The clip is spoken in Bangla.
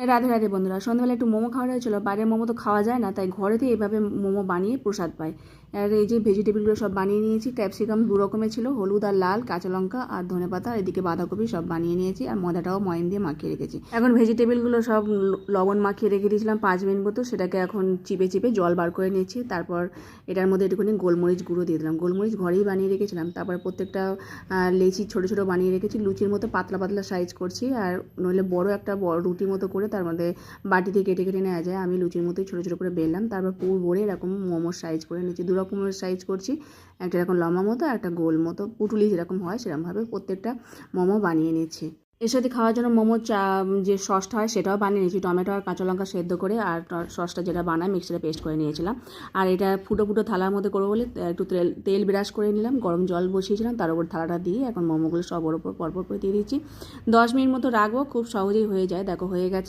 রাধে রাধে বন্ধুরা, সন্ধ্যাবেলা একটু মোমো খাওয়া হয়েছিল। বাইরের মোমো তো খাওয়া যায় না, তাই ঘরেতে এইভাবে মোমো বানিয়ে প্রসাদ পাই। আর এই যে ভেজিটেবলগুলো সব বানিয়ে নিয়েছি। ক্যাপসিকাম 2 রকমের ছিল, হলুদ আর লাল, কাঁচা লঙ্কা আর ধনেপাতা, আর এদিকে বাঁধাকপি সব বানিয়ে নিয়েছি। আর ময়দাটাও ময়াম দিয়ে মাখিয়ে রেখেছি। এখন ভেজিটেবলগুলো সব লবণ মাখিয়ে রেখে দিয়েছিলাম 5 মিনিট মতো। সেটাকে এখন চিপে চিপে জল বার করে নিয়েছি। তারপর এটার মধ্যে একটুখানি গোলমরিচ গুঁড়ো দিয়ে দিলাম। গোলমরিচ ঘরেই বানিয়ে রেখেছিলাম। তারপর প্রত্যেকটা লেচি ছোটো ছোটো বানিয়ে রেখেছি। লুচির মতো পাতলা পাতলা সাইজ করছি, আর নইলে বড় একটা রুটির মতো করে তার মধ্যে বাটিতে কেটে কেটে নেওয়া যায়। আমি লুচির মতোই ছোটো ছোটো করে বেললাম। তারপর পুর ভরে এরকম মোমোর সাইজ করে নিচ্ছি। 2 রকমের সাইজ করছি, একটা এরকম লম্বা মতো আর একটা গোল মতো, পুটুলি যেরকম হয় সেরকমভাবে প্রত্যেকটা মোমো বানিয়ে নিচ্ছি। এর সাথে খাওয়ার জন্য মোমো যে সসটা হয় সেটাও বানিয়ে নিয়েছি। টমেটো আর কাঁচা লঙ্কা সেদ্ধ করে, আর সসটা যেটা বানায় মিক্সারে পেস্ট করে নিয়েছিলাম। আর এটা ফুটো ফুটো থালার মধ্যে করবো বলে একটু তেল ব্রাশ করে নিলাম। গরম জল বসিয়েছিলাম, তার উপর থালাটা দিয়ে এখন মোমোগুলো সব ওর উপর পরপর করে দিয়ে দিচ্ছি। 10 মিনিট মতো রাখবো, খুব সহজেই হয়ে যায়। দেখো হয়ে গেছে।